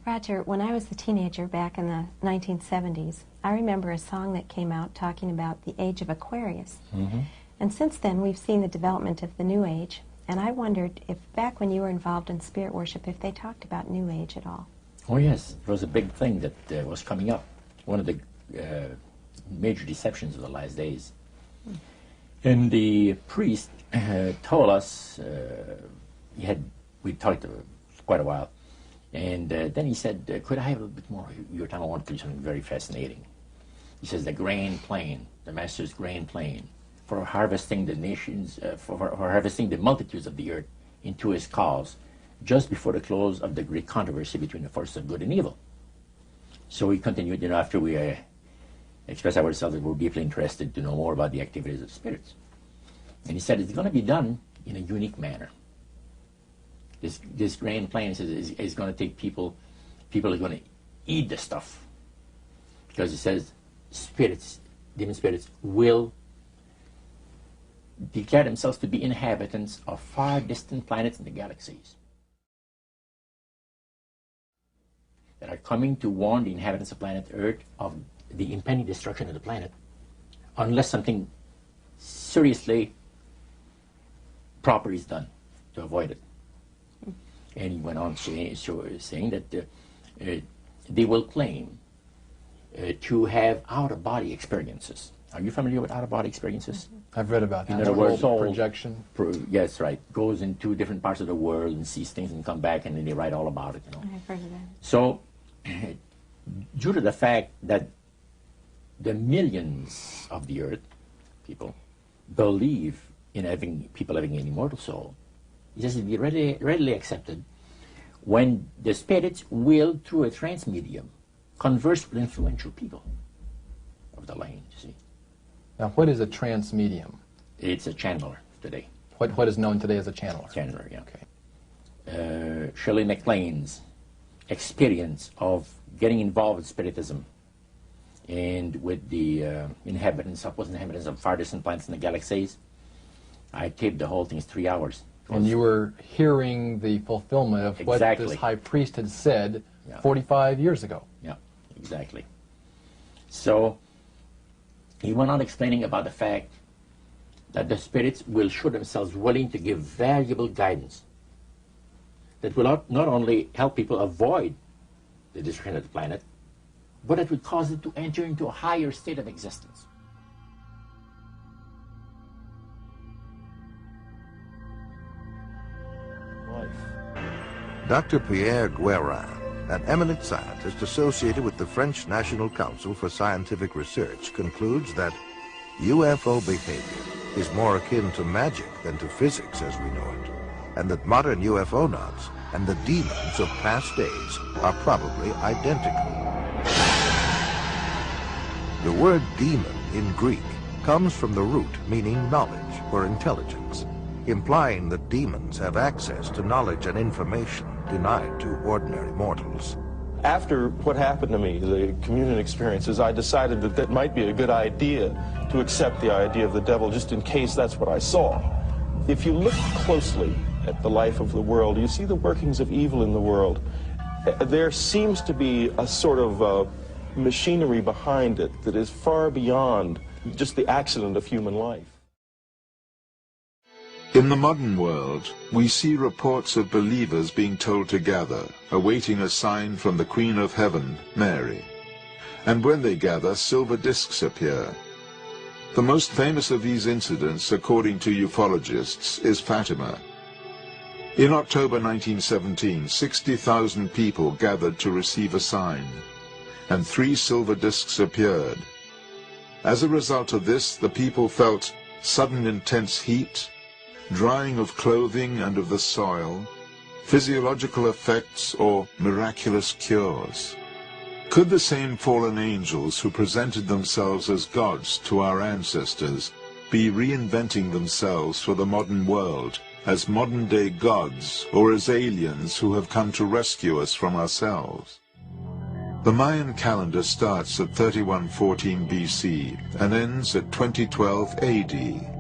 Roger, when I was a teenager back in the 1970s, I remember a song that came out talking about the age of Aquarius. Mm-hmm. And since then, we've seen the development of the New Age, and I wondered if back when you were involved in spirit worship, if they talked about New Age at all. Oh yes, it was a big thing that was coming up. One of the major deceptions of the last days. And the priest told us, we talked quite a while, and then he said, could I have a little bit more of your time? I want to do something very fascinating. He says, the grand plan, the master's grand plan for harvesting the nations, for harvesting the multitudes of the earth into his cause, just before the close of the great controversy between the forces of good and evil. So we continued, after we expressed ourselves that we're deeply interested to know more about the activities of spirits. And he said it's going to be done in a unique manner. This grand plan is going to take people are going to eat the stuff. Because it says spirits, demon spirits, will declare themselves to be inhabitants of far distant planets in the galaxies that are coming to warn the inhabitants of planet Earth of the impending destruction of the planet unless something seriously proper is done to avoid it. And he went on saying that they will claim to have out-of-body experiences. Are you familiar with out-of-body experiences? I've read about that. In other words, projection. Yes, right. Goes into different parts of the world and sees things and come back and then they write all about it. I've heard of that. So, due to the fact that the millions of the earth, people, believe in people having an immortal soul, it has to be readily accepted when the spirits will, through a trance medium, converse with influential people of the land, you see. Now, what is a trance medium? It's a channeler today. What is known today as a channeler? Channeler, yeah. Okay. Shirley MacLaine's experience of getting involved with spiritism and with the supposed inhabitants of far distant planets in the galaxies, I taped the whole thing. It's 3 hours. And you were hearing the fulfillment of what this high priest had said 45 years ago. Yeah, exactly. So he went on explaining about the fact that the spirits will show themselves willing to give valuable guidance that will not only help people avoid the destruction of the planet, but it would cause it to enter into a higher state of existence. Dr. Pierre Guérin, an eminent scientist associated with the French National Council for Scientific Research, concludes that UFO behavior is more akin to magic than to physics as we know it, and that modern UFOnauts and the demons of past days are probably identical. The word demon in Greek comes from the root meaning knowledge or intelligence, implying that demons have access to knowledge and information denied to ordinary mortals. After what happened to me, the communion experiences, I decided that that might be a good idea to accept the idea of the devil just in case that's what I saw. If you look closely at the life of the world, you see the workings of evil in the world. There seems to be a sort of machinery behind it that is far beyond just the accident of human life. In the modern world, we see reports of believers being told to gather, awaiting a sign from the Queen of Heaven, Mary. And when they gather, silver discs appear. The most famous of these incidents, according to ufologists, is Fatima. In October 1917, 60,000 people gathered to receive a sign, and 3 silver discs appeared. As a result of this, the people felt sudden intense heat, drying of clothing and of the soil, physiological effects, or miraculous cures. Could the same fallen angels who presented themselves as gods to our ancestors be reinventing themselves for the modern world as modern-day gods or as aliens who have come to rescue us from ourselves? The Mayan calendar starts at 3114 BC and ends at 2012 AD.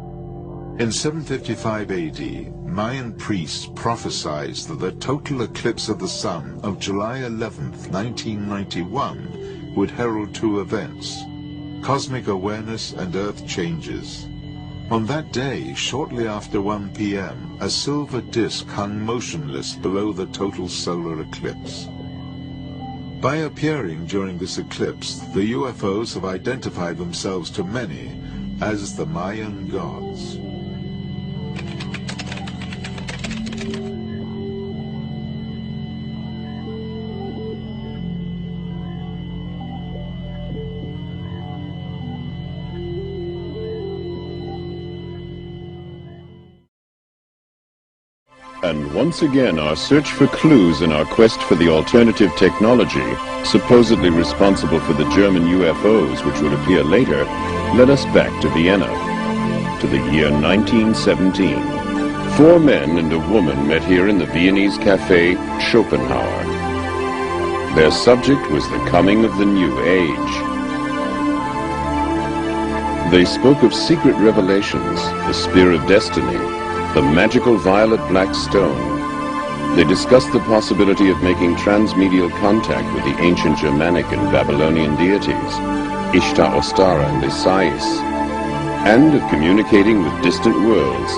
In 755 AD, Mayan priests prophesied that the total eclipse of the sun of July 11th, 1991 would herald two events: cosmic awareness and earth changes. On that day, shortly after 1 p.m., a silver disk hung motionless below the total solar eclipse. By appearing during this eclipse, the UFOs have identified themselves to many as the Mayan gods. And once again, our search for clues in our quest for the alternative technology, supposedly responsible for the German UFOs which would appear later, led us back to Vienna, to the year 1917. 4 men and a woman met here in the Viennese cafe Schopenhauer. Their subject was the coming of the new age. They spoke of secret revelations, the spear of destiny, the magical violet black stone. They discussed the possibility of making transmedial contact with the ancient Germanic and Babylonian deities, Ishtar, Ostara, and Isais, and of communicating with distant worlds,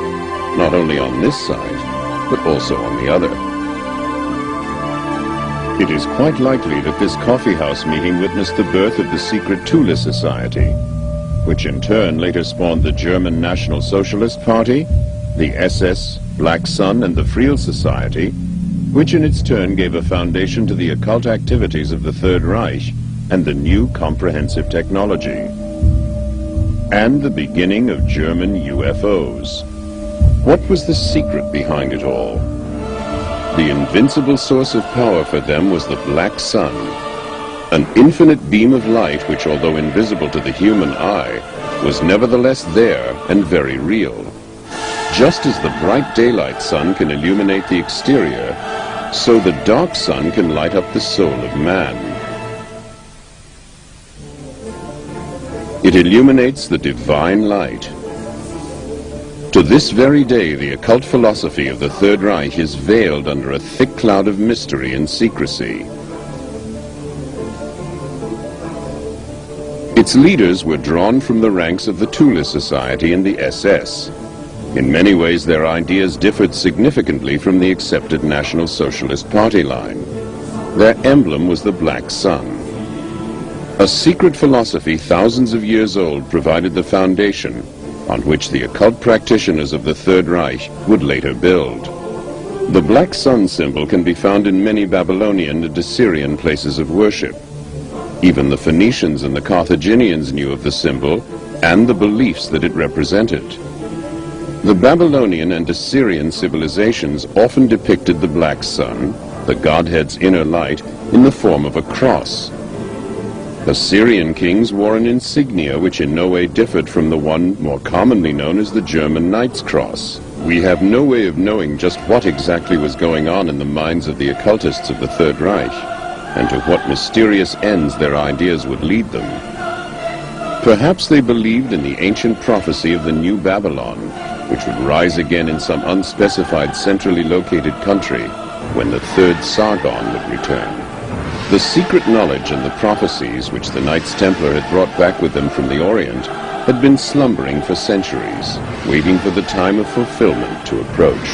not only on this side, but also on the other. It is quite likely that this coffeehouse meeting witnessed the birth of the secret Thule Society, which in turn later spawned the German National Socialist Party, the SS, Black Sun, and the Friel Society, which in its turn gave a foundation to the occult activities of the Third Reich and the new comprehensive technology, and the beginning of German UFOs. What was the secret behind it all? The invincible source of power for them was the Black Sun, an infinite beam of light which, although invisible to the human eye, was nevertheless there and very real. Just as the bright daylight sun can illuminate the exterior, so the dark sun can light up the soul of man. It illuminates the divine light. To this very day, the occult philosophy of the Third Reich is veiled under a thick cloud of mystery and secrecy. Its leaders were drawn from the ranks of the Thule Society and the SS. In many ways, their ideas differed significantly from the accepted National Socialist Party line. Their emblem was the Black Sun. A secret philosophy thousands of years old provided the foundation on which the occult practitioners of the Third Reich would later build. The Black Sun symbol can be found in many Babylonian and Assyrian places of worship. Even the Phoenicians and the Carthaginians knew of the symbol and the beliefs that it represented. The Babylonian and Assyrian civilizations often depicted the Black Sun, the Godhead's inner light, in the form of a cross. Assyrian kings wore an insignia which in no way differed from the one more commonly known as the German Knight's Cross. We have no way of knowing just what exactly was going on in the minds of the occultists of the Third Reich, and to what mysterious ends their ideas would lead them. Perhaps they believed in the ancient prophecy of the New Babylon, which would rise again in some unspecified centrally located country when the third Sargon would return. The secret knowledge and the prophecies which the Knights Templar had brought back with them from the Orient had been slumbering for centuries, waiting for the time of fulfillment to approach.